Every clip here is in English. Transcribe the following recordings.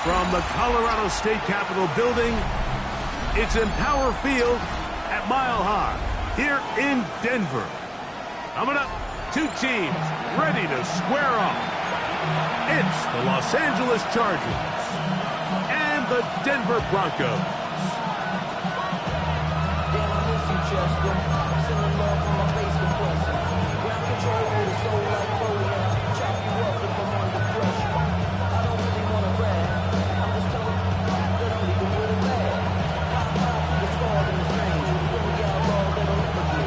From the Colorado State Capitol building, it's Empower Field at Mile High here in Denver. Coming up, two teams ready to square off. It's the Los Angeles Chargers and the Denver Broncos.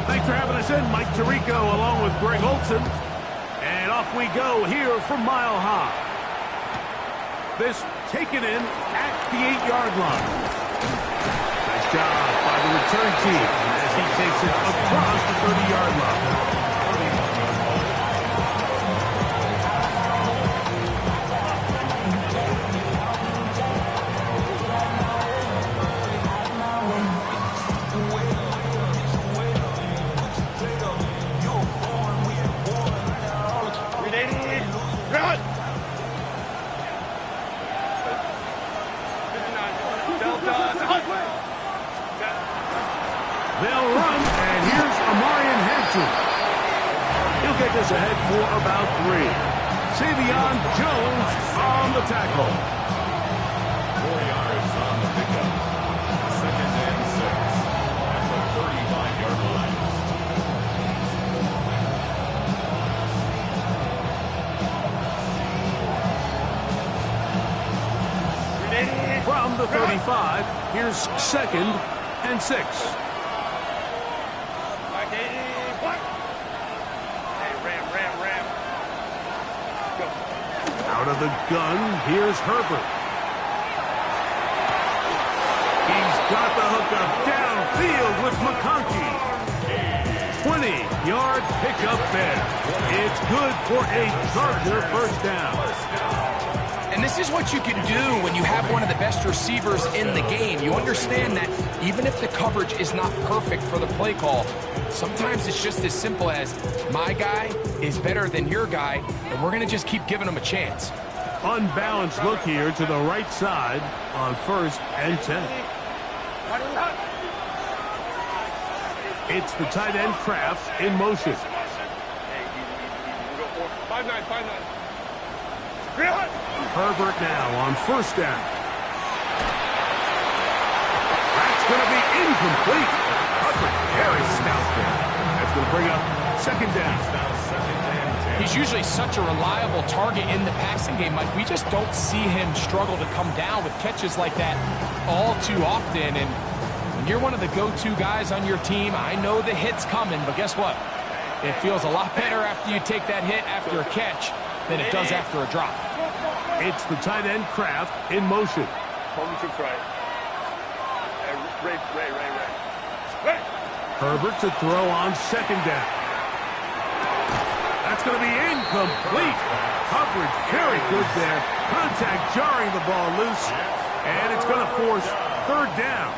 Thanks for having us in, Mike Tirico, along with Greg Olson. And off we go here from Mile High. This taken in at the 8-yard line. Nice job by the return team as he takes it across the 30-yard line. They'll run, and here's Amarian Hampton. He'll get this ahead for about 3. Savion Jones on the tackle. 4 yards on the pickup. 2nd and 6 at the 35-yard line. From the 35, here's 2nd and 6. Out of the gun, here's Herbert. He's got the hookup downfield with McConkey. 20-yard pickup there. It's good for a Charger first down. And this is what you can do when you have one of the best receivers in the game. You understand that even if the coverage is not perfect for the play call, sometimes it's just as simple as my guy is better than your guy, and we're going to just keep giving him a chance. Unbalanced look here to the right side on 1st and 10. It's the tight end Kraft in motion. 5-9. Herbert now on 1st down. That's going to be incomplete. Coverage very stout there. That's going to bring up 2nd down. He's usually such a reliable target in the passing game, Mike. We just don't see him struggle to come down with catches like that all too often. And when you're one of the go-to guys on your team, I know the hit's coming, but guess what? It feels a lot better after you take that hit after a catch than it does after a drop. It's the tight end Kraft in motion. Home to right. Ray. Herbert to throw on 2nd down. That's going to be incomplete. Coverage very good there. Contact jarring the ball loose. And it's going to force 3rd down.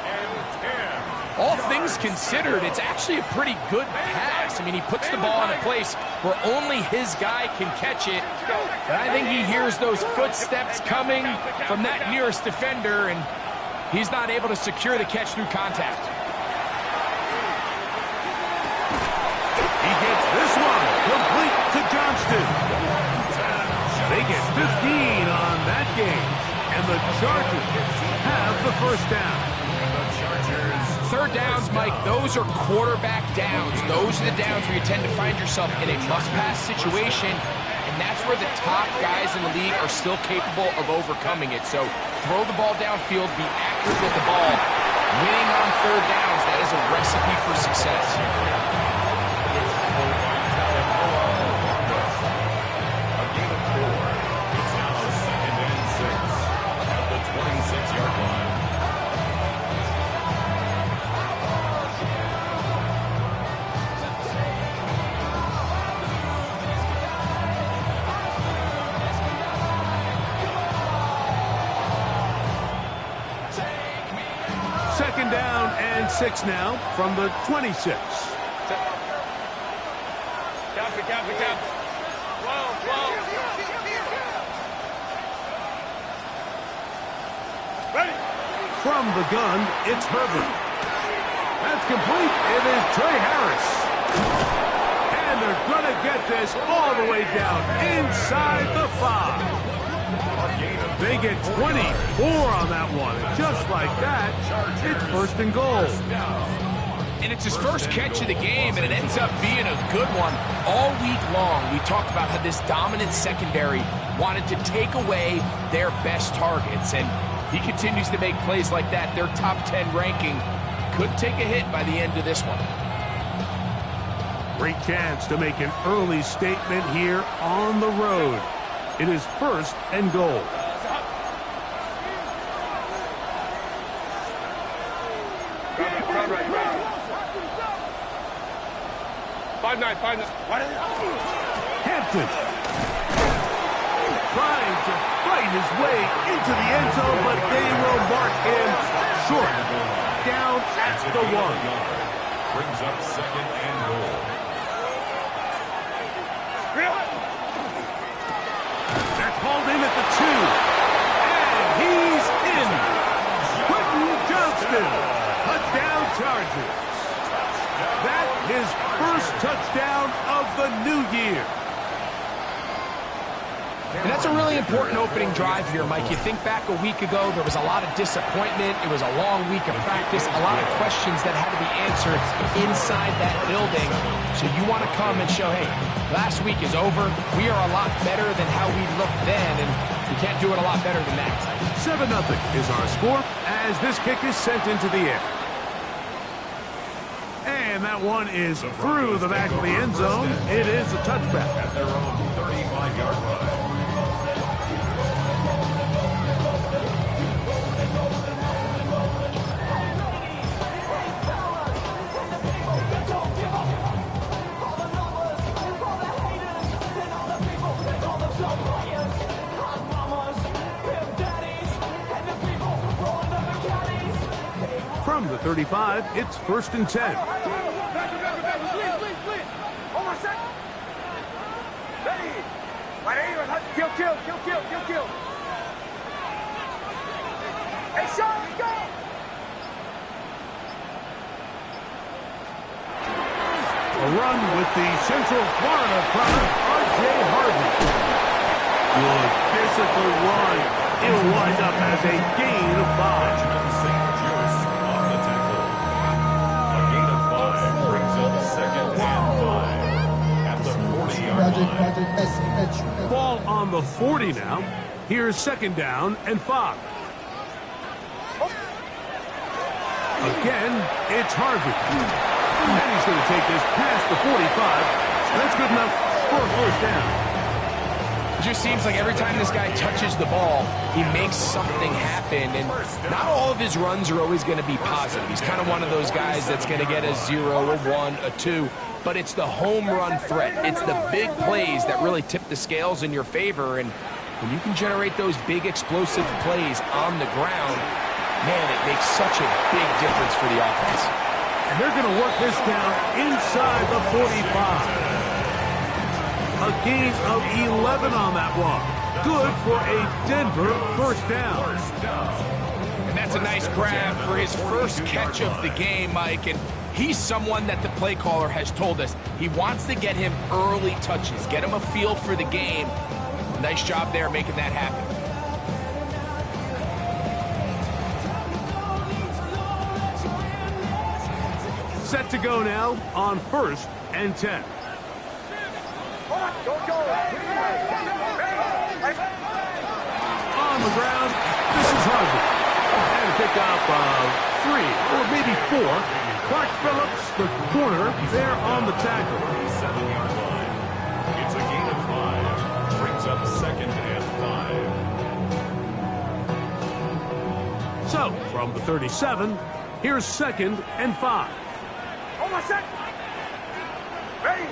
All things considered, it's actually a pretty good pass. I mean, he puts the ball in a place where only his guy can catch it. And I think he hears those footsteps coming from that nearest defender, and he's not able to secure the catch through contact. He gets this one complete to Johnston. They get 15 on that game, and the Chargers have the 1st down. 3rd downs, Mike, those are quarterback downs. Those are the downs where you tend to find yourself in a must-pass situation, and that's where the top guys in the league are still capable of overcoming it. So throw the ball downfield, be accurate with the ball. Winning on 3rd downs, that is a recipe for success. A gain of 4. It's now 2nd and 6 at the 26-yard line. Second down and 6 now from the 26. Cap. Whoa. From the gun, it's Herbert. That's complete. It is Trey Harris. And they're going to get this all the way down inside the 5. They get 24 on that one. Just like that, it's first and goal. And it's his first catch of the game, and it ends up being a good one. All week long, we talked about how this dominant secondary wanted to take away their best targets. And he continues to make plays like that. Their top 10 ranking could take a hit by the end of this one. Great chance to make an early statement here on the road. It is first and goal. Hampton trying to fight his way into the end zone, but they will mark him short. Down at the 1. Brings up second and goal. That's hauled in at the 2. And he's in. Quentin Johnston. Touchdown Chargers. That his first touchdown of the new year. And that's a really important opening drive here, Mike. You think back a week ago, there was a lot of disappointment. It was a long week of practice, a lot of questions that had to be answered inside that building. So you want to come and show, hey, last week is over. We are a lot better than how we looked then, and we can't do it a lot better than that. 7-0 is our score as this kick is sent into the air. And that one is through the back of the end zone. It is a touchback. At their own 35-yard line. From the 35, it's first and 10. Kill. Hey, Sean, let's go! A run with the Central Florida product, R.J. Harvey. Good physical run. It'll wind up as a gain of 5. Off the tackle. A gain of 5 brings up second and 5 at the 40-yard line. Ball on the 40 now. Here's second down and 5. Again, it's Harvey. And he's going to take this past the 45. That's good enough for a first down. It just seems like every time this guy touches the ball, he makes something happen. And not all of his runs are always going to be positive. He's kind of one of those guys that's going to get a 0, a 1, a 2. But it's the home run threat. It's the big plays that really tip the scales in your favor. And when you can generate those big explosive plays on the ground, man, it makes such a big difference for the offense. And they're going to work this down inside the 45. A gain of 11 on that one. Good for a Denver first down. And that's a nice grab for his first catch of the game, Mike. And he's someone that the play caller has told us he wants to get him early touches, get him a feel for the game. Nice job there making that happen. Set to go now on first and 10. On the ground, this is Harvey. And a pickup of 3 or maybe 4. Clark Phillips, the corner, there on the tackle. 7-yard line. It's a gain of 5. Brings up second and 5. So, from the 37, here's second and 5. Ready?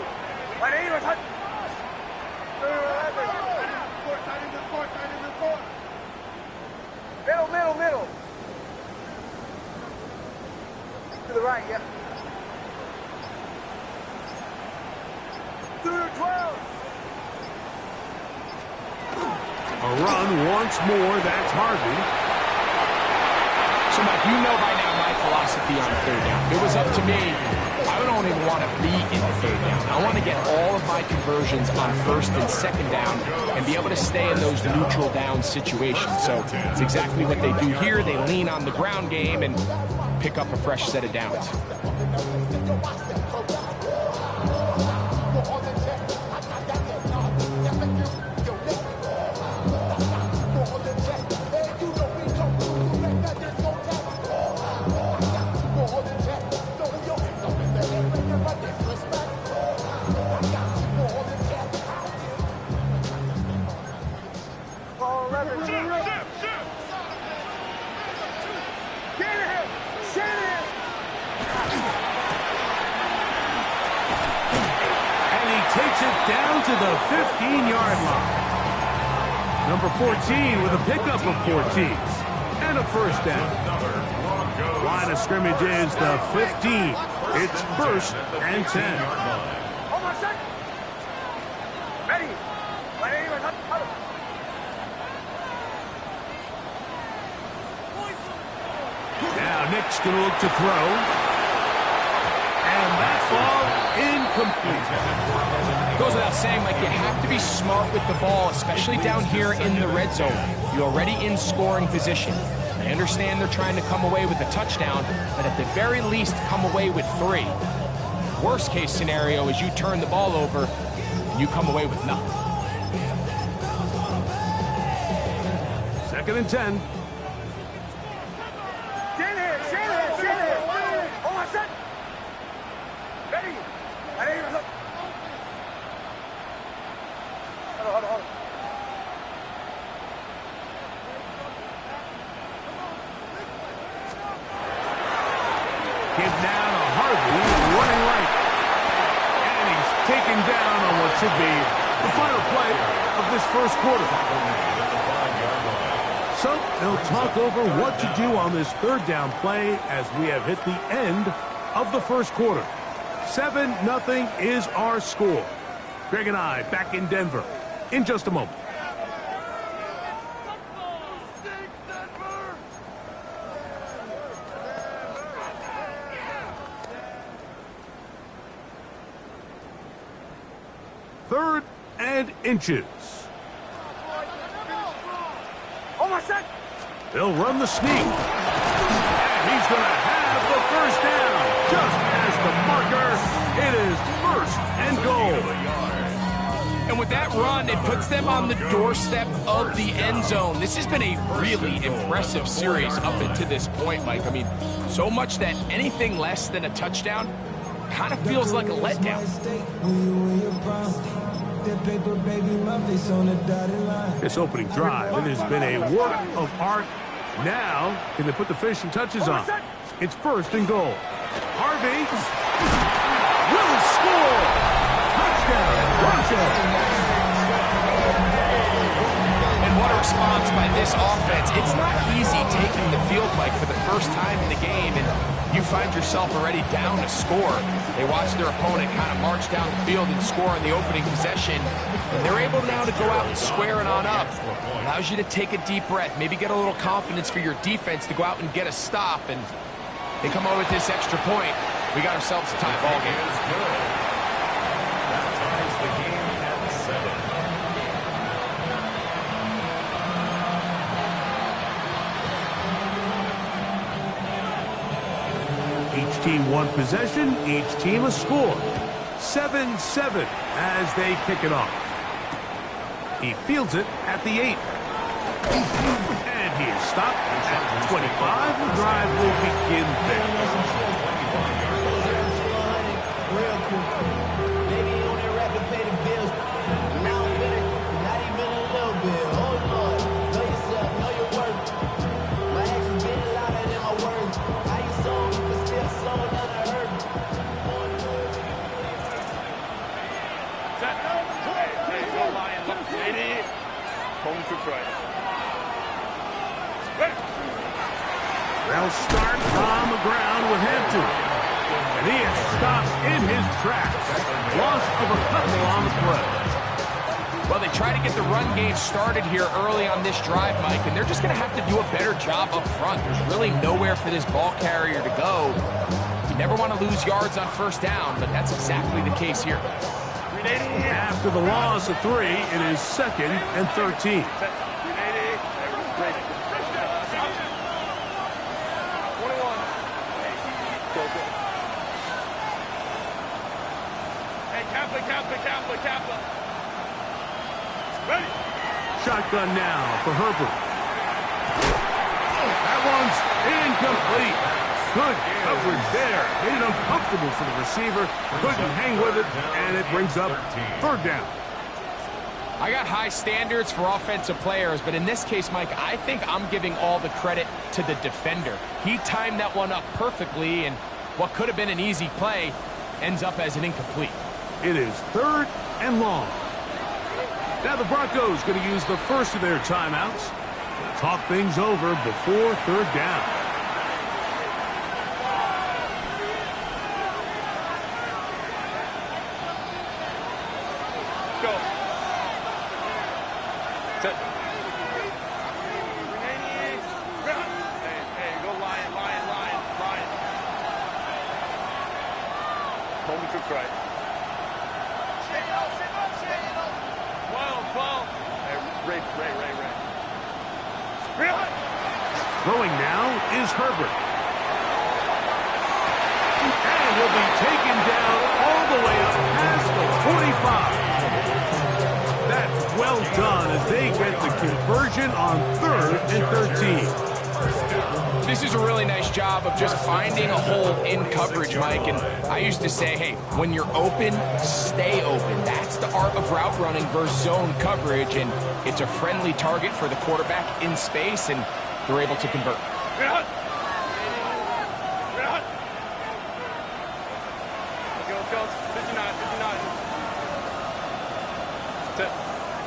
Middle. To the right, yep. Through 12. A run once more, that's Harvey. So, Mike, you know by now my philosophy on third down. If it was up to me, I don't even want to be in the third down. I want to get all of my conversions on first and second down and be able to stay in those neutral down situations. So it's exactly what they do here. They lean on the ground game and pick up a fresh set of downs. Takes it down to the 15-yard line. Number 14 with a pickup of 14 and a first down. Line of scrimmage is the 15. It's first and 10. Hold on a sec. Ready. Now Nick's going to look to throw. And that ball incomplete. Goes without saying, Mike, you have to be smart with the ball, especially down here in the red zone. You're already in scoring position. I understand they're trying to come away with a touchdown, but at the very least, come away with 3. Worst case scenario is you turn the ball over and you come away with nothing. Second and 10. Give now to Harvey, running right. And he's taken down on what should be the final play of this first quarter. So they'll talk over what to do on this third down play as we have hit the end of the first quarter. 7-0 is our score. Greg and I back in Denver in just a moment. Third and inches. Hold on a sec. They'll run the sneak. And he's going to have the first down. Just as the marker, it is first and goal. And with that run, it puts them on the doorstep of the end zone. This has been a really impressive series up until this point, Mike. I mean, so much that anything less than a touchdown kind of feels like a letdown. This opening drive, it has been a work of art. Now, can they put the finishing touches on? It's first and goal. Harvey will score. Touchdown, Broncos. And what a response by this offense. It's not easy taking the field, Mike, for the first time in the game, and you find yourself already down to score. They watch their opponent kind of march down the field and score on the opening possession, and they're able now to go out and square it on up. Allows you to take a deep breath, maybe get a little confidence for your defense to go out and get a stop, and they come over with this extra point. We got ourselves a tie ball game. That ties the game at 7. Each team one possession, each team a score. 7-7 as they kick it off. He fields it at the 8. And he is stopped at the 25. The drive will begin there. They'll start on the ground with Hampton. And he is stopped in his tracks. Loss of a couple on the play. Well, they try to get the run game started here early on this drive, Mike, and they're just going to have to do a better job up front. There's really nowhere for this ball carrier to go. You never want to lose yards on first down, but that's exactly the case here. After the loss of 3, it is 2nd and 13. Shotgun now for Herbert. That one's incomplete. Good coverage there. Made it uncomfortable for the receiver. Couldn't hang with it, and it brings up 3rd down. I got high standards for offensive players, but in this case, Mike, I think I'm giving all the credit to the defender. He timed that one up perfectly, and what could have been an easy play ends up as an incomplete. It is 3rd and long. Now the Broncos going to use the first of their timeouts. Talk things over before 3rd down. Go. Set. Hey, go Lion. Coleman troops right. 12. Hey, Ray. Throwing now is Herbert. And he'll be taken down all the way up past the 45. That's well done as they get the conversion on 3rd and 13. This is a really nice job of just finding a hole in coverage, Mike. And I used to say, hey, when you're open, stay open. That's the art of route running versus zone coverage. And it's a friendly target for the quarterback in space, and they're able to convert.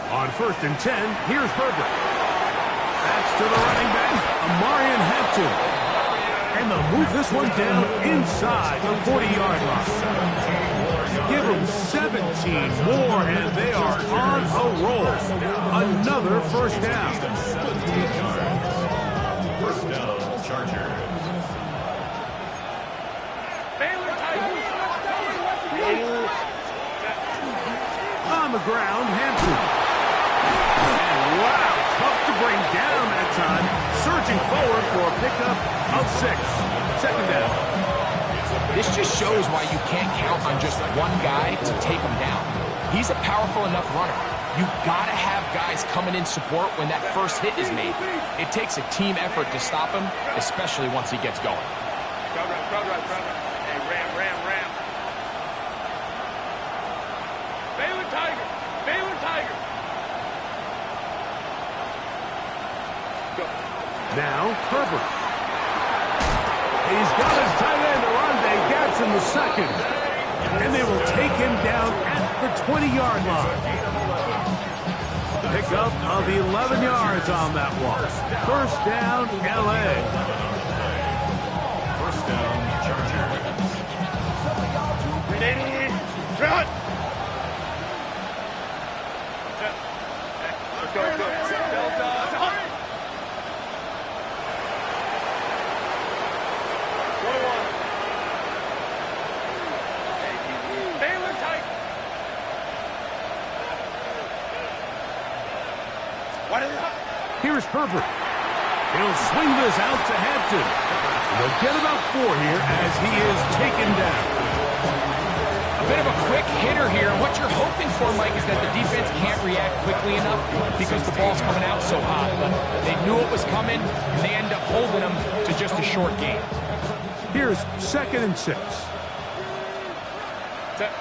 On 1st and 10, here's Herbert. That's to the running back, Amarian Hampton. And they'll move this one down inside the 40-yard line. Give them 17 more, and they are on a roll. Another 1st down. 1st down, Chargers. On the ground, Hampton. And wow, tough to bring down that time. Surging forward for a pickup of 6. 2nd down. This just shows why you can't count on just one guy to take him down. He's a powerful enough runner. You gotta have guys coming in support when that first hit is made. It takes a team effort to stop him, especially once he gets going. Crowd right. Hey, ram. Baylor Tiger. Go. Now, Herbert. He's got his tight end, Arande Gadsden the second. And they will take him down at the 20-yard line. Pickup of 11 yards on that one. 1st down, L.A. 1st down, Chargers. Run! Let's go. Delta. 21. Baylor tight. Here's Herbert. He'll swing this out to Hampton. They'll get about 4 here as he is taken down. A bit of a quick hitter here. What you're hoping for, Mike, is that the defense can't react quickly enough because the ball's coming out so hot. But they knew it was coming, and they end up holding them to just a short game. Here's 2nd and 6. Set.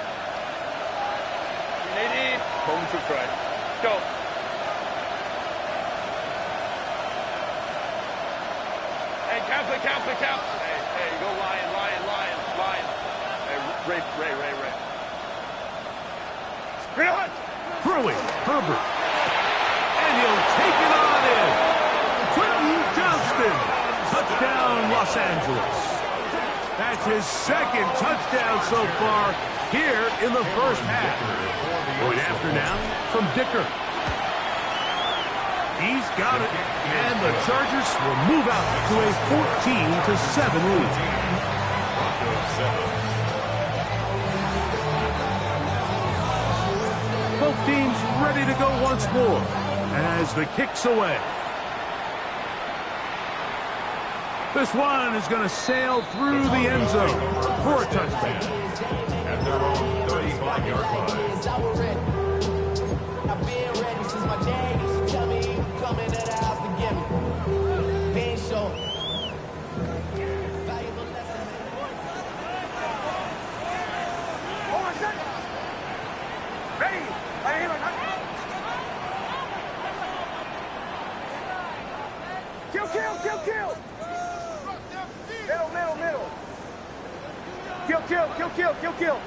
80. Home to try. Go. Hey, Cap. Hey, go Lion. Hey, Ray. Run! Throwing, Herbert. And he'll take it on in. Quentin Johnston. Touchdown, Los Angeles. That's his 2nd touchdown so far. here in the first half. Going after now from Dicker. He's got it, and the Chargers will move out to a 14-7 lead. Both teams ready to go once more as the kick's away. This one is going to sail through the end zone for a touchdown. At their own 35-yard line. I've been ready since my dad used to tell me he would come into the house to get me. Been show. Valuable lesson. Hold on a second. Ready. Right here. Kill, kill, kill, kill. Middle, middle, middle. Kill, kill, kill, kill, kill, kill.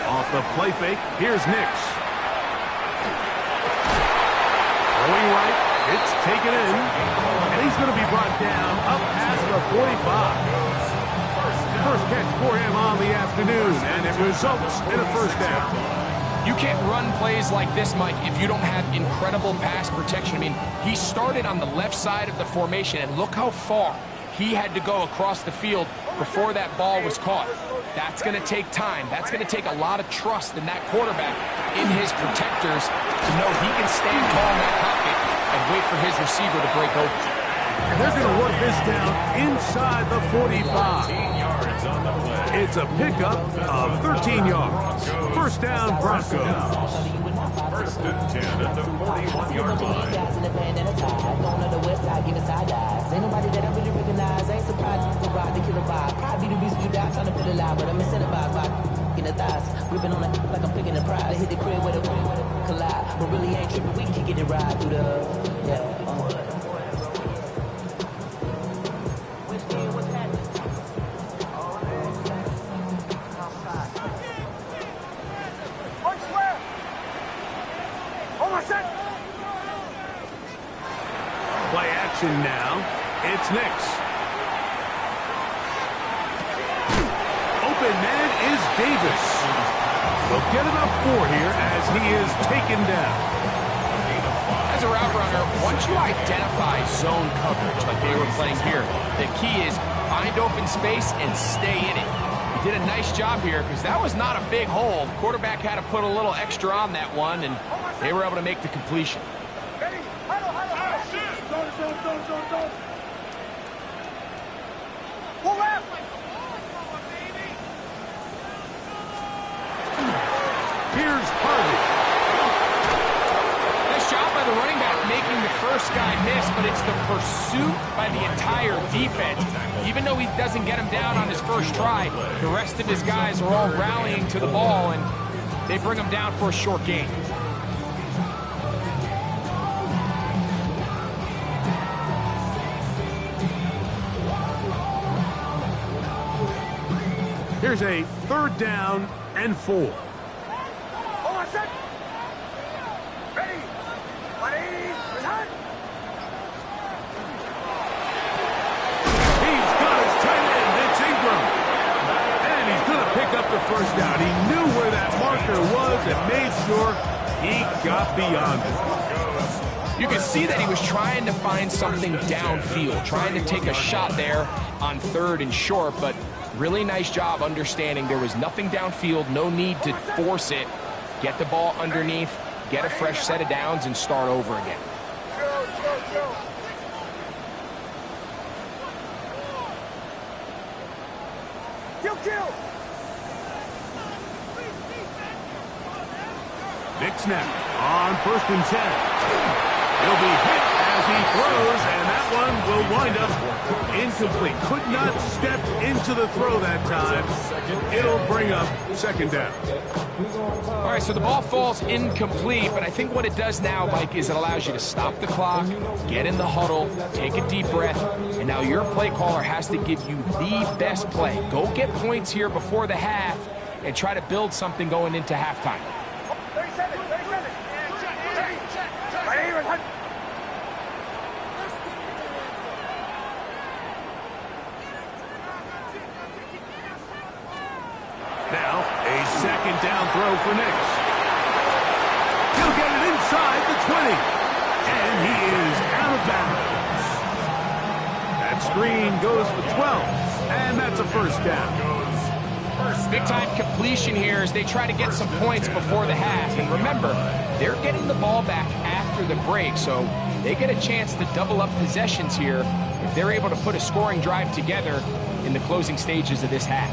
Off the play fake, here's Nix. Going right, it's taken in, and he's going to be brought down up past the 45. First catch for him on the afternoon, and it results in a first down. You can't run plays like this, Mike, if you don't have incredible pass protection. I mean, he started on the left side of the formation, and look how far he had to go across the field before that ball was caught. That's going to take time. That's going to take a lot of trust in that quarterback, in his protectors, to know he can stand tall in that pocket and wait for his receiver to break open. And they're going to work this down inside the 45. It's a pickup of 13 yards. First down, Broncos. First and 10 at the 41-yard line. Guys in the band and a tie. Going on the west side, giving side eyes. Ain't nobody that I really recognize. Ain't surprised to ride the killer vibe. Probably the reason you die trying to feel alive, but I'm incentivized by in the thighs. Ripping on it like I'm picking a prize. Hit the crib with a collide, but really ain't tripping. We can get it right through the Play action now. It's Nix. Open man is Davis. They'll get enough for here as he is taken down. As a route runner, once you identify zone coverage like they were playing here, the key is find open space and stay in it. He did a nice job here because that was not a big hole. The quarterback had to put a little extra on that one, and they were able to make the completion. Pull left. Here's Harvey. Nice job by the running back making the first guy miss, but it's the pursuit by the entire defense. Even though he doesn't get him down on his first try, the rest of his guys are all rallying to the ball, and they bring him down for a short gain. Here's a third down and 4. Hold on a sec. Ready. Ready. He's got his tight end. It's Ingram. And he's going to pick up the first down. He knew where that marker was and made sure he got beyond it. You can see that he was trying to find something downfield, trying to take a shot there on third and short, but really nice job understanding there was nothing downfield, no need to force it. Get the ball underneath, get a fresh set of downs, and start over again. Kill. Nix now on 1st and 10. He'll be hit as he throws, and that one will wind up incomplete. Could not step into the throw that time. It'll bring up second down. All right, so the ball falls incomplete, but I think what it does now, Mike, is it allows you to stop the clock, get in the huddle, take a deep breath, and now your play caller has to give you the best play. Go get points here before the half and try to build something going into halftime. 37. Right here. second down throw for Nix. He'll get it inside the 20. And he is out of bounds. That screen goes for 12. And that's a first down. Big-time completion here as they try to get some points before the half. And remember, they're getting the ball back after the break, so they get a chance to double up possessions here if they're able to put a scoring drive together in the closing stages of this half.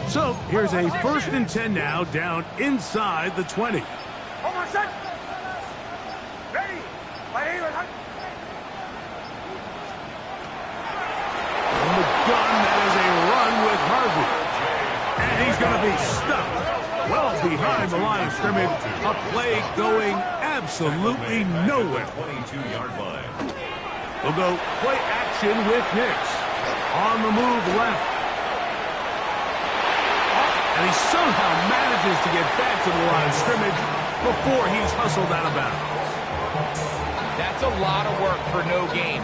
So here's a 1st and 10 now, down inside the 20. Almost set. Ready. On the gun, that is a run with Harvey. And he's going to be stuck well behind the line of scrimmage. A play going absolutely nowhere. 22-yard line. We'll go play action with Nix. On the move left. And he somehow manages to get back to the line of scrimmage before he's hustled out of bounds. That's a lot of work for no gain.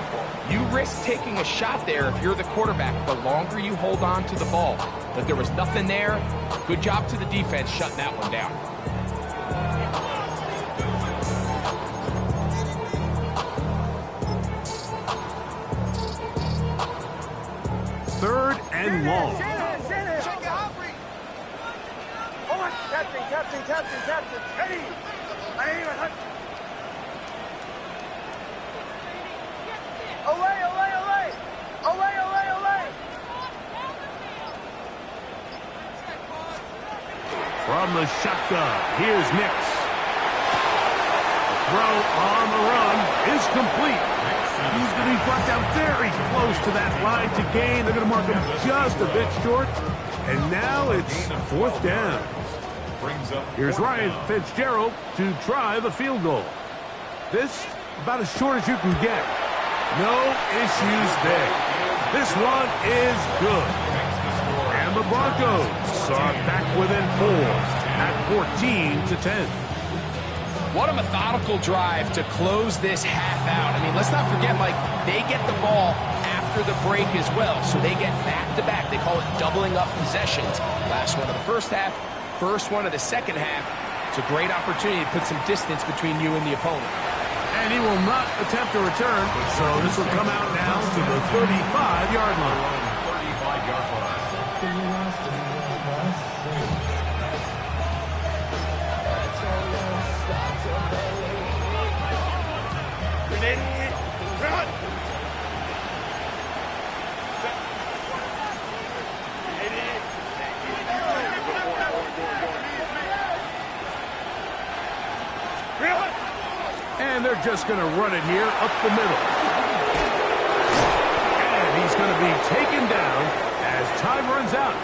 You risk taking a shot there if you're the quarterback the longer you hold on to the ball. But there was nothing there. Good job to the defense shutting that one down. Third and long. Captain. Ready. Away. From the shotgun, here's Nix. The throw on the run is complete. He's going to be brought down very close to that line to gain. They're going to mark him just a bit short. And now it's 4th down. Here's Ryan Fitzgerald to try the field goal. This about as short as you can get. No issues there. This one is good. And the Broncos are back within 4 at 14-10. What a methodical drive to close this half out. I mean, let's not forget, Mike, they get the ball after the break as well, so they get back-to-back. They call it doubling up possessions. Last one of the first half, first one of the second half. It's a great opportunity to put some distance between you and the opponent. And he will not attempt a return, so this will come out now to the 35-yard line. 35-yard line. And they're just going to run it here up the middle. And he's going to be taken down as time runs out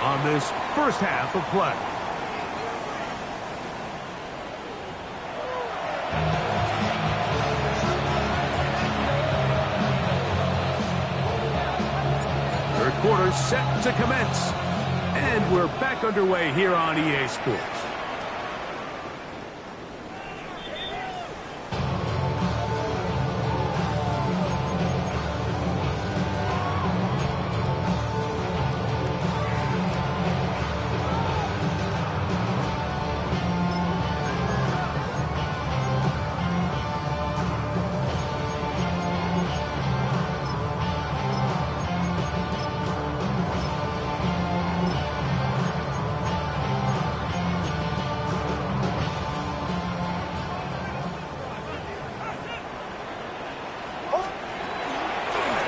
on this first half of play. Third quarter set to commence. And we're back underway here on EA Sports.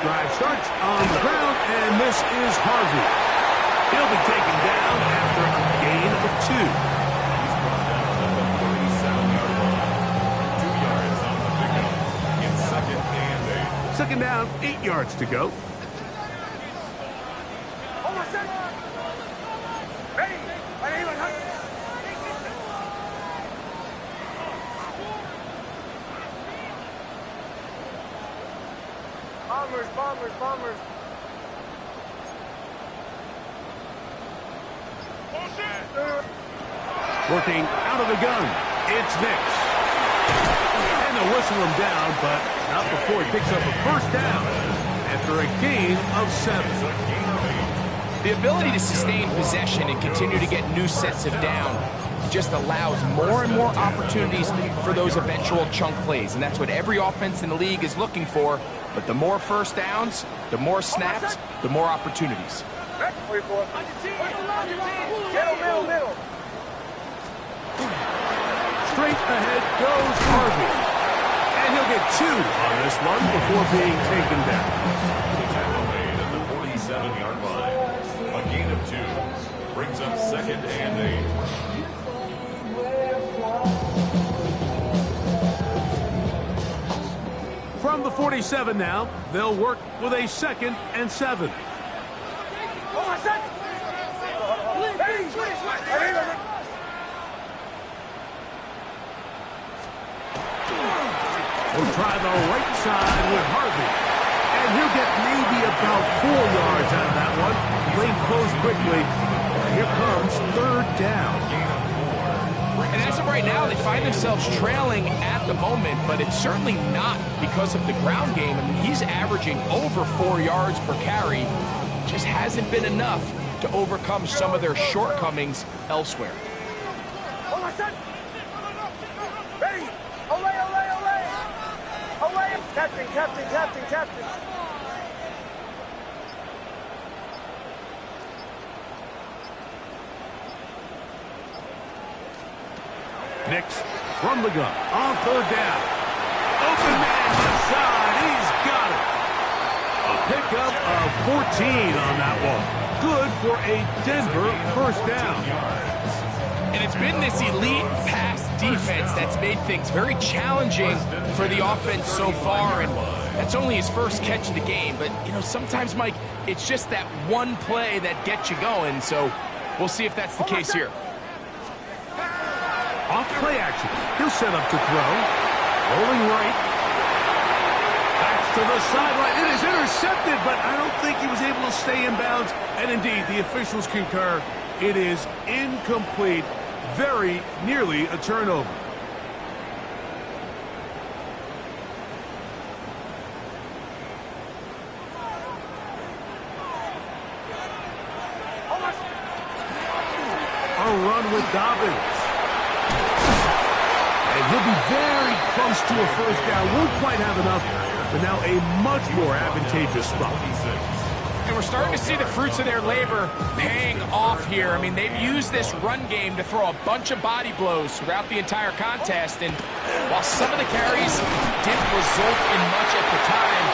Drive starts on the ground, and this is Harvey. He'll be taken down after a gain of 2. He's brought down at the 37-yard line. 2 yards on the pickup. It's 2nd and 8. Second down, 8 yards to go. Almost set. Ready. Bombers. Working out of the gun, it's Nix. And they'll whistle him down, but not before he picks up a first down after a gain of 7. The ability to sustain possession and continue to get new sets of down just allows more and more opportunities for those eventual chunk plays, and that's what every offense in the league is looking for. But the more first downs, the more snaps, the more opportunities. Straight ahead goes Harvey. And he'll get 2 on this one before being taken down. The tackle made at the 47-yard line. A gain of 2 brings up 2nd and 8. From the 47 now, they'll work with a 2nd and 7. We'll try the right side with Harvey. And he'll get maybe about 4 yards out of that one. Lane closed quickly. Here comes 3rd down. And as of right now, they find themselves trailing at the moment, but it's certainly not because of the ground game. I mean, he's averaging over 4 yards per carry. Just hasn't been enough to overcome some of their shortcomings elsewhere. Ready! Olay, olay, olay! Olay! Captain, captain, captain, captain! Nix from the gun on 3rd down. Open man left side. He's got it. A pickup of 14 on that one. Good for a Denver first down. And it's been this elite pass defense that's made things very challenging for the offense so far. And that's only his first catch of the game. But, you know, sometimes, Mike, it's just that one play that gets you going. So we'll see if that's the case here. Off play action. He'll set up to throw. Rolling right. Backs to the sideline. It is intercepted, but I don't think he was able to stay in bounds. And indeed, the officials concur. It is incomplete. Very nearly a turnover. A run with Dobbins. And he'll be very close to a first down. Won't quite have enough, but now a much more advantageous spot. And we're starting to see the fruits of their labor paying off here. I mean, they've used this run game to throw a bunch of body blows throughout the entire contest. And while some of the carries didn't result in much at the time,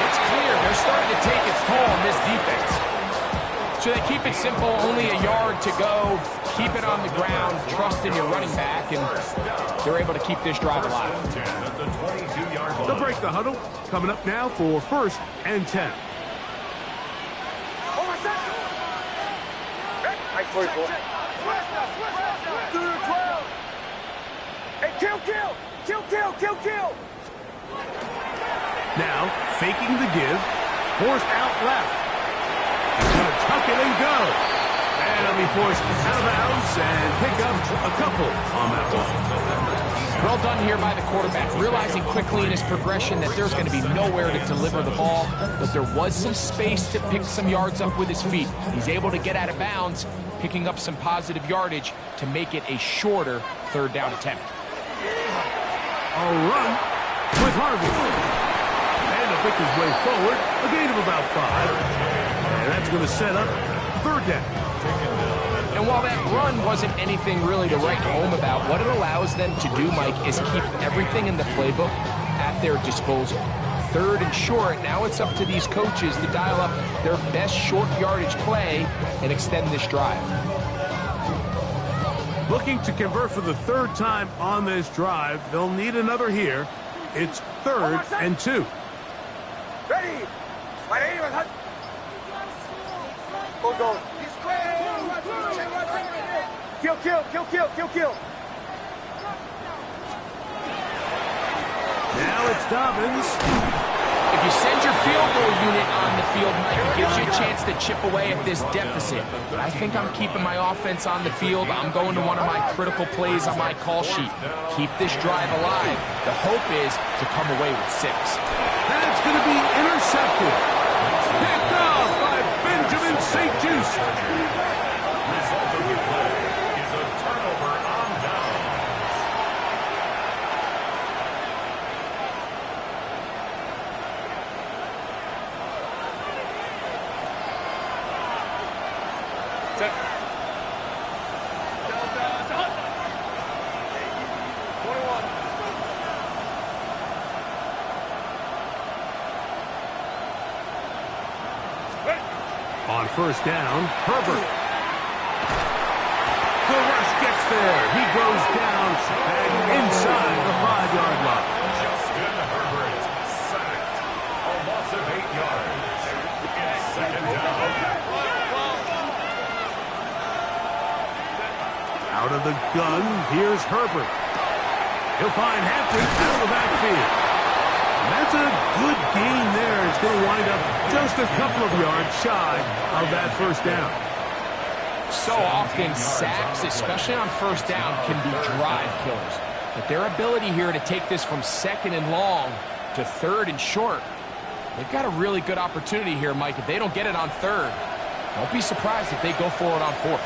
it's clear they're starting to take its toll on this defense. So they keep it simple, only a yard to go, keep it on the ground, trust in your running back, and they're able to keep this drive alive. They'll break the huddle. Coming up now for 1st and 10. Nice play, boy. Hey, kill, kill! Kill, kill, kill, kill! Now, faking the give, forced out left. He's going to tuck it and go. And he'll be forced out of bounds and pick up a couple on that one. Well done here by the quarterback, realizing quickly in his progression that there's going to be nowhere to deliver the ball, but there was some space to pick some yards up with his feet. He's able to get out of bounds, picking up some positive yardage to make it a shorter 3rd down attempt. A run with Harvey. And he'll pick his way forward, a gain of about 5. And that's going to set up 3rd down. And while that run wasn't anything really to write home about, what it allows them to do, Mike, is keep everything in the playbook at their disposal. 3rd and short, now it's up to these coaches to dial up their best short yardage play and extend this drive. Looking to convert for the 3rd time on this drive. They'll need another here. It's 3rd and 2. Ready! Go, go. Kill, kill, kill, kill, kill, kill. Now it's Dobbins. If If you send your field goal unit on the field, Mike, it gives you a chance to chip away at this deficit. But I think I'm keeping my offense on the field. I'm going to one of my critical plays on my call sheet. Keep this drive alive. The hope is to come away with 6. That's going to be intercepted. Picked off by Benjamin St. Just. Result of the play is a turnover on down. On first down, Herbert. The rush gets there. He goes down and inside the 5-yard line. Justin Herbert sacked. A loss of 8 yards. It's second down. Out of the gun, here's Herbert. He'll find Hampton out of the backfield. And that's a good gain there. It's going to wind up just a couple of yards shy of that first down. So often, sacks, especially on first down, can be drive killers. But their ability here to take this from 2nd and long to 3rd and short, they've got a really good opportunity here, Mike. If they don't get it on 3rd, don't be surprised if they go for it on 4th.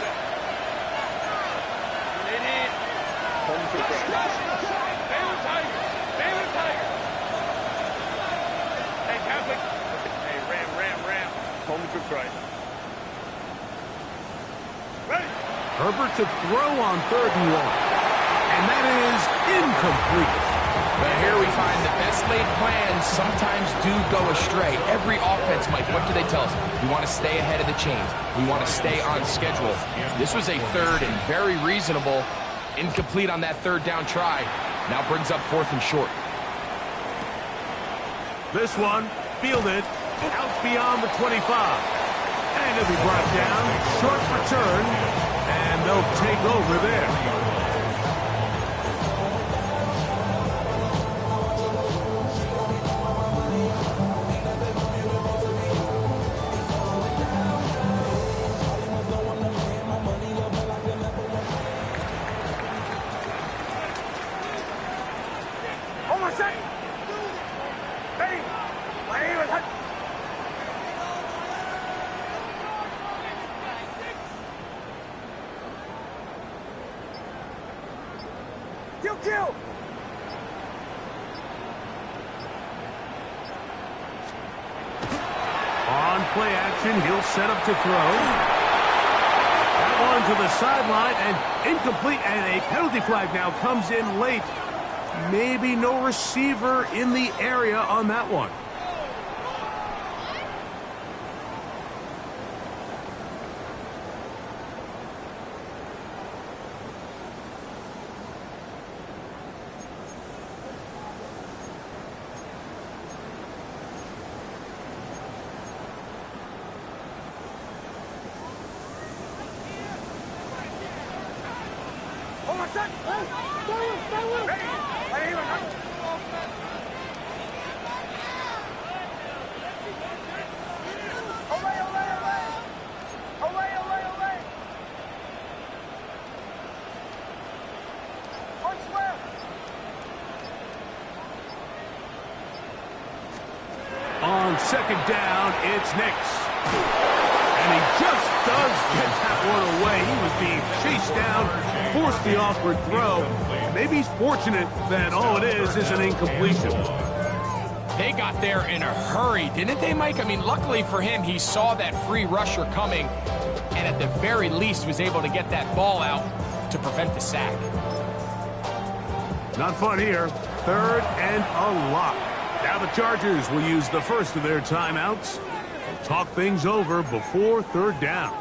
Herbert to throw on 3rd and 1. And that is incomplete. But here we find the best laid plans sometimes do go astray. Every offense, Mike, what do they tell us? We want to stay ahead of the chains. We want to stay on schedule. This was a 3rd and very reasonable. Incomplete on that 3rd down try. Now brings up 4th and short. This one fielded out beyond the 25. And he'll be brought down. Short return. And they'll take over there. On play action, he'll set up to throw. That one to the sideline and incomplete, and a penalty flag now comes in late. Maybe no receiver in the area on that one. On second down, it's Nix. And he just does get that one away. He was being chased down, forced the awkward throw. Maybe he's fortunate that all it is an incompletion. They got there in a hurry, didn't they, Mike? I mean, luckily for him, he saw that free rusher coming, and at the very least was able to get that ball out to prevent the sack. Not fun here. 3rd and a lot. Now the Chargers will use the first of their timeouts. They'll talk things over before 3rd down.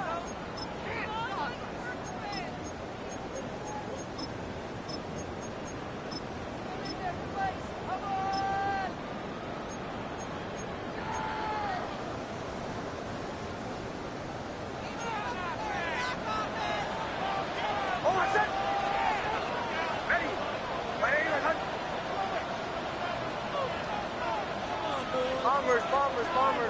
Farmer.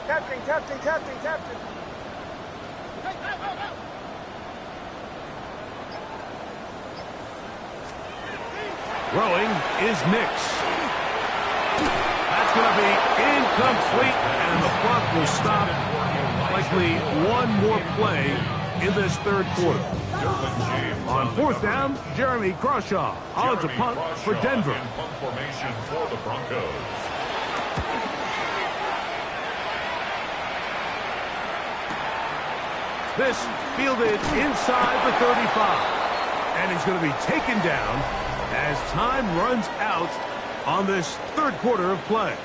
Testing. Throwing is Nix. That's going to be incomplete, and the clock will stop. Likely one more play in this third quarter. On fourth down, Jeremy Crawshaw on to punt for Denver. Punt formation for the Broncos. This fielded inside the 35. And he's going to be taken down as time runs out on this third quarter of play.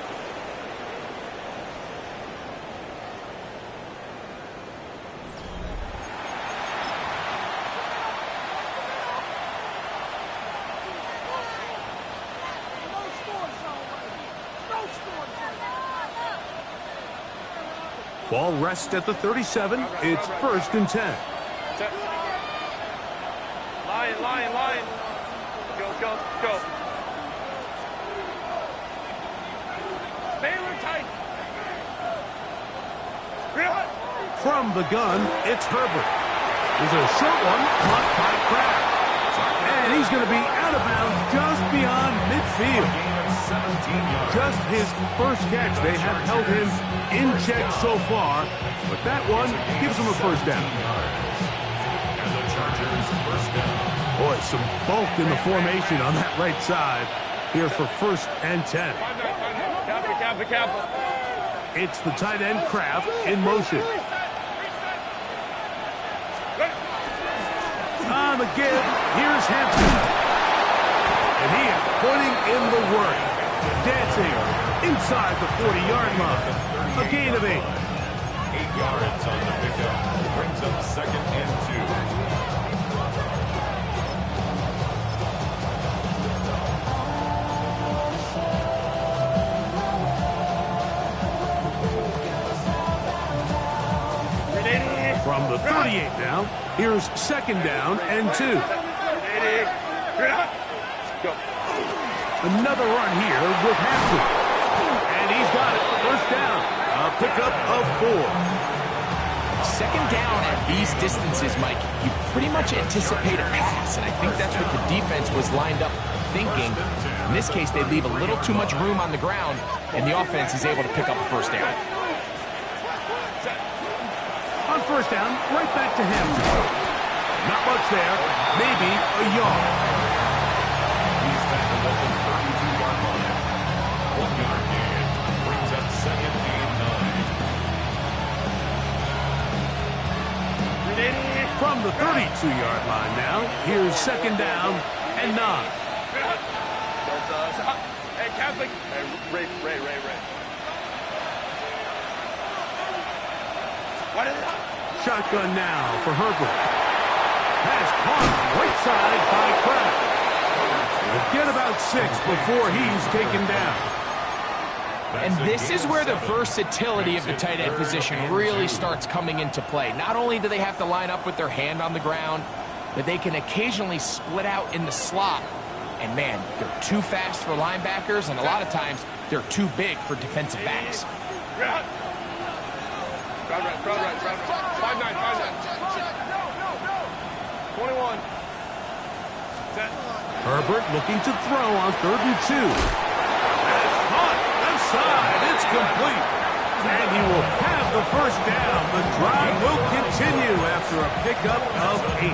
Ball rests at the 37. It's 1st and 10. Line. Go. Baylor tight. From the gun, it's Herbert. There's a short one caught by Kraft. And he's going to be out of bounds just beyond midfield. Just his first catch. They have held him in check so far, but that one gives him a first down. And the Chargers first down. Boy, some bulk in the formation on that right side here for 1st and 10. Careful. It's the tight end Kraft in motion. On the give, here's Hampton. And he is putting in the work. Dancing inside the 40-yard line. A gain of 8. 8 yards on the pickup. Brings up 2nd and 2. From the 38 now, here's 2nd down and 2. Another run here with Hampton. And he's got it. 1st down. A pickup of 4. 2nd down at these distances, Mike, you pretty much anticipate a pass, and I think that's what the defense was lined up thinking. In this case, they leave a little too much room on the ground, and the offense is able to pick up a 1st down. On 1st down, right back to Hampton. Not much there. Maybe a yard. He's tackled at the 32-yard line. 1-yard gain. Brings up 2nd and 9. From the 32-yard line now, here's 2nd down and 9. Hey, Catholic. Hey, Ray. What is it? Shotgun now for Herbert. Pass caught right side by Kraft. We'll get about 6 before he's taken down. And this is where the versatility of the tight end position really starts coming into play. Not only do they have to line up with their hand on the ground, but they can occasionally split out in the slot. And man, they're too fast for linebackers, and a lot of times they're too big for defensive backs. Crowd right. 5-9. 21. Set. Herbert looking to throw on 3rd and 2. That's caught. Left side. It's complete. And he will have the 1st down. The drive will continue after a pickup of 8.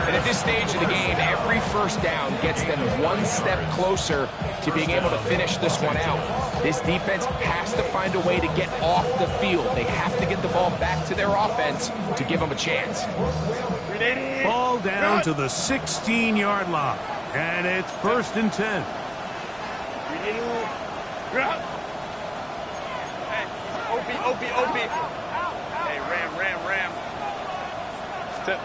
And at this stage of the game, every 1st down gets them one step closer to being able to finish this one out. This defense has to find a way to get off the field. They have to get the ball back to their offense to give them a chance. Ball down to the 16-yard line. And it's 1st and 10. Hey, OB. Hey, Ram. Step.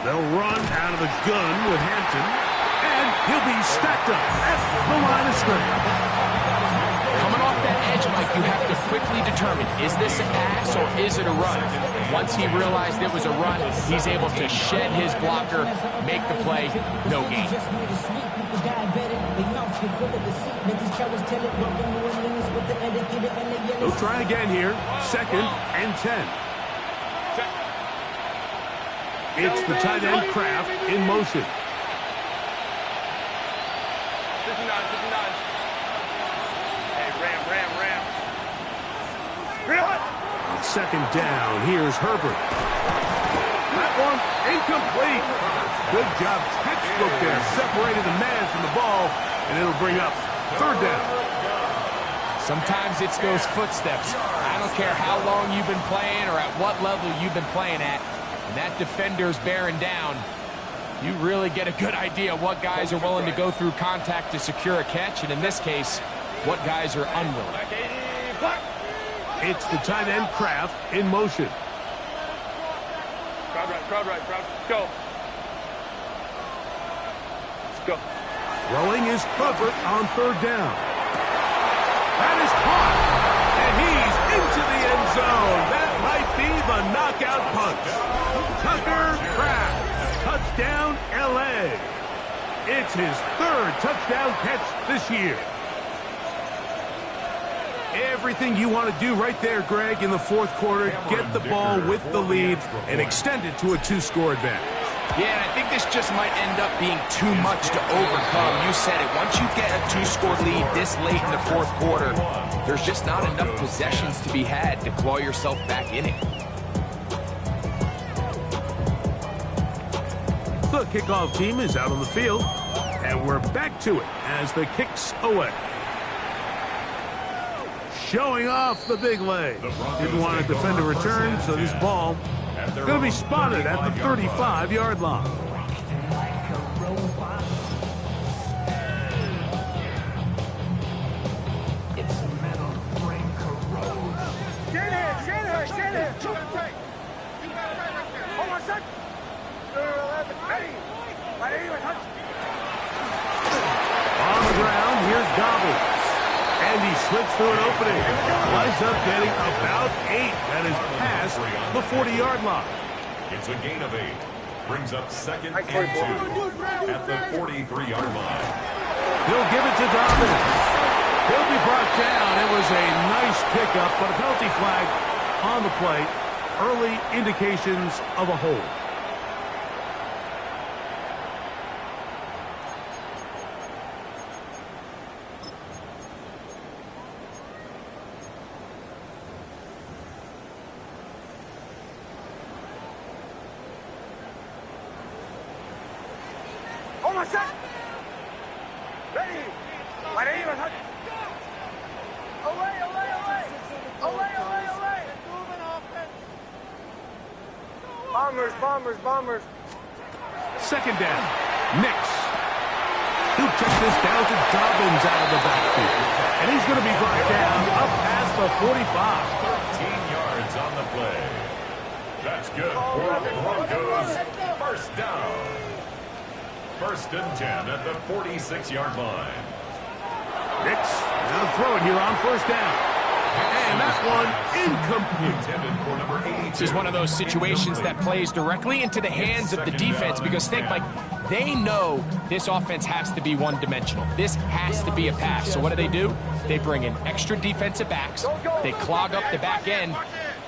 They'll run out of the gun with Hampton, and he'll be stacked up at the line of scrimmage. Coming off that edge, Mike, Mike, you have to quickly determine, is this a pass or is it a run? Once he realized it was a run, he's able to shed his blocker, make the play, no gain. He'll try again here. 2nd and 10. It's the tight end Kraft in motion. 59. Hey, Ram. On 2nd down, here's Herbert. That one incomplete. Good job, textbook there. Separated the man from the ball, and it'll bring up 3rd down. Sometimes it's those footsteps. I don't care how long you've been playing or at what level you've been playing at. When that defender's bearing down, you really get a good idea of what guys are willing to go through contact to secure a catch, and in this case, what guys are unwilling. It's the tight end Kraft in motion. Crowd right. Go. Let's go. Throwing is Herbert on 3rd down. That is caught, and he's into the end zone. That might be the knockout punch. Tucker Kraft, touchdown L.A. It's his 3rd touchdown catch this year. Everything you want to do right there, Greg, in the 4th quarter, get the ball with the lead and extend it to a 2-score advantage. Yeah, and I think this just might end up being too much to overcome. You said it. Once you get a 2-score lead this late in the 4th quarter, there's just not enough possessions to be had to claw yourself back in it. The kickoff team is out on the field, and we're back to it as the kick's away. Showing off the big leg. Didn't want to defend a return, so this ball going to be spotted at the 35-yard line. Shanahan. Hold on a sec. 11. Ready. On the ground, here's Dobbins. And he slips through an opening. Winds up getting about 8. That is past the 40-yard line. It's a gain of 8. Brings up 2nd and 2 at the 43-yard line. He'll give it to Dobbins. He'll be brought down. It was a nice pickup, but a penalty flag on the play. Early indications of a hold. Bombers. 2nd down. Nix. He'll check this down to Dobbins out of the backfield. And he's going to be brought down up past the 45. 13 yards on the play. That's good for the Broncos. 1st down. 1st and 10 at the 46-yard line. Nix going to throw it here on 1st down. And that one incomplete. This is one of those situations that plays directly into the hands of the defense because think, Mike, they know this offense has to be one-dimensional. This has to be a pass. So what do? They bring in extra defensive backs. They clog up the back end.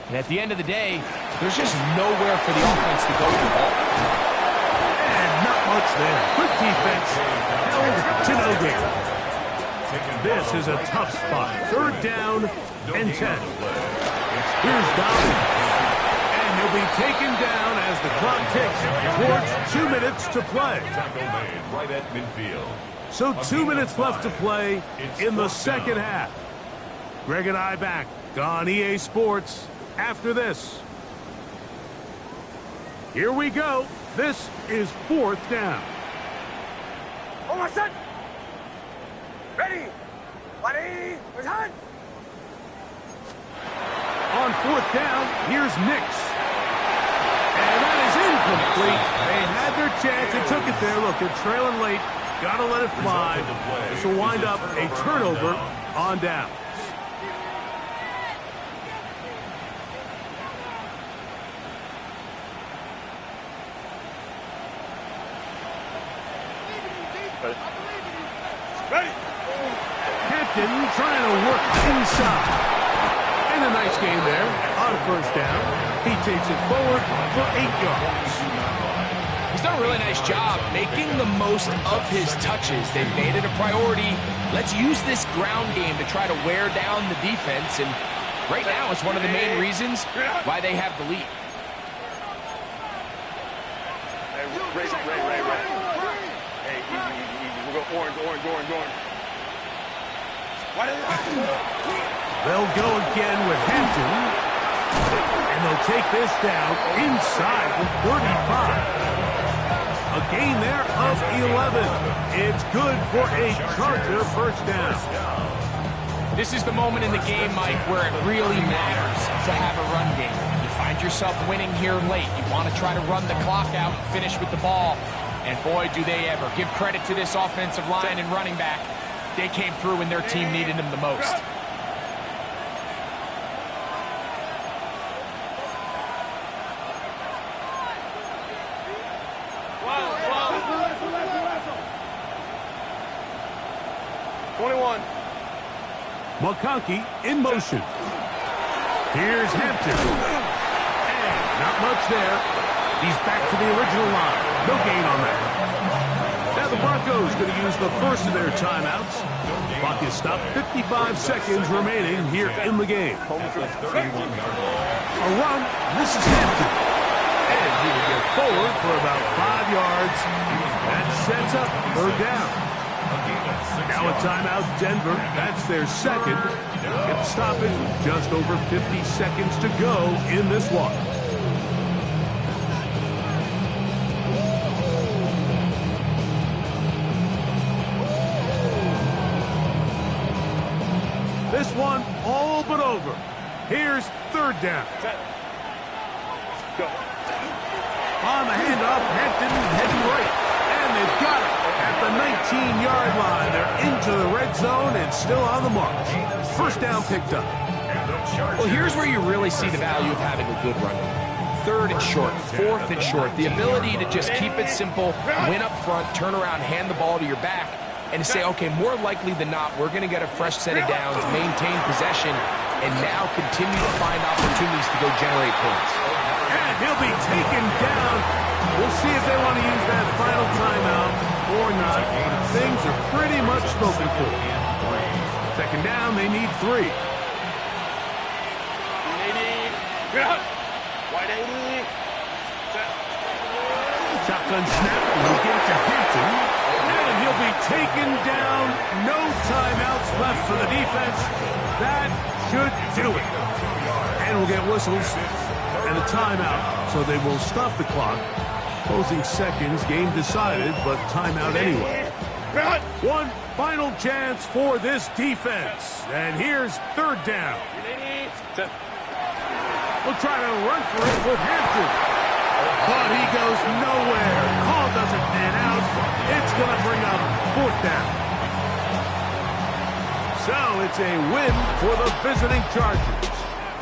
And at the end of the day, there's just nowhere for the offense to go with the ball. And not much there. Quick defense held to no gain. This is a tough spot. 3rd down and 10. Here's Dobbins. And he'll be taken down as the clock ticks towards 2 minutes to play. Right at midfield. So 2 minutes left to play in the 2nd half. Greg and I back on EA Sports after this. Here we go. This is 4th down. Hold on, son. Ready. Return. On 4th down, here's Nix. And that is incomplete. They had their chance. They took it there. Look, they're trailing late. Got to let it fly. This will wind up a turnover on downs. Hampton trying to work inside. And a nice game there on first down. He takes it forward for 8 yards. He's done a really nice job making the most of his touches. They've made it a priority. Let's use this ground game to try to wear down the defense. And right now, it's one of the main reasons why they have the lead. Ray. Hey, easy. We'll go orange. They'll go again with Hampton. And they'll take this down inside the 35. A gain there of 11. It's good for a Charger first down. This is the moment in the game, Mike, where it really matters to have a run game. You find yourself winning here late. You want to try to run the clock out and finish with the ball. And boy, do they ever. Give credit to this offensive line and running back. They came through when their team needed them the most. McConkey in motion. Here's Hampton. And not much there. He's back to the original line. No gain on that. Now the Broncos going to use the first of their timeouts. Clock is stopped. 55 seconds remaining here in the game. A run. This is Hampton. And he will get forward for about 5 yards. That sets up third down. Now a timeout, Denver. That's their second. Get the stoppage with just over 50 seconds to go in this one. This one all but over. Here's third down. Go. On the handoff, Hampton heading right. And they've got it at the 19-yard line. They're into the red zone and still on the march. First down picked up. Well, here's where you really see the value of having a good run game. Third and short, fourth and short. The ability to just keep it simple, win up front, turn around, hand the ball to your back, and to say, okay, more likely than not, we're going to get a fresh set of downs, maintain possession, and now continue to find opportunities to go generate points. And he'll be taken down. We'll see if they want to use that final timeout or not. Things are pretty much spoken for. Second down, they need 3. Shotgun snap, and we'll get it to Hampton. And he'll be taken down. No timeouts left for the defense. That should do it. And we'll get whistles and a timeout, so they will stop the clock. Closing seconds, game decided, but timeout anyway. One final chance for this defense. And here's third down. We'll try to run for it with Hampton. But he goes nowhere. Call doesn't pan out. It's going to bring up fourth down. So it's a win for the visiting Chargers.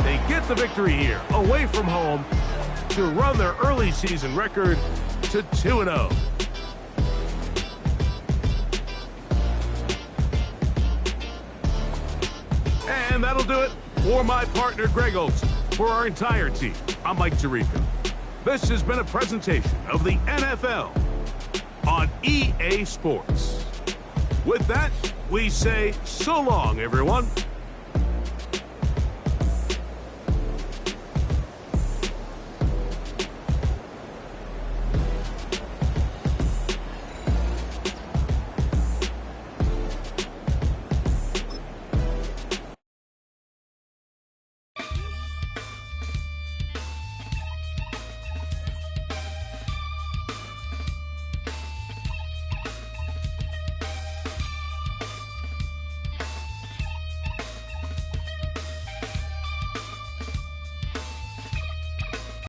They get the victory here, away from home, to run their early season record to 2-0. And that'll do it for my partner, Greg Olson. For our entire team, I'm Mike Tirico. This has been a presentation of the NFL on EA Sports. With that, we say so long, everyone.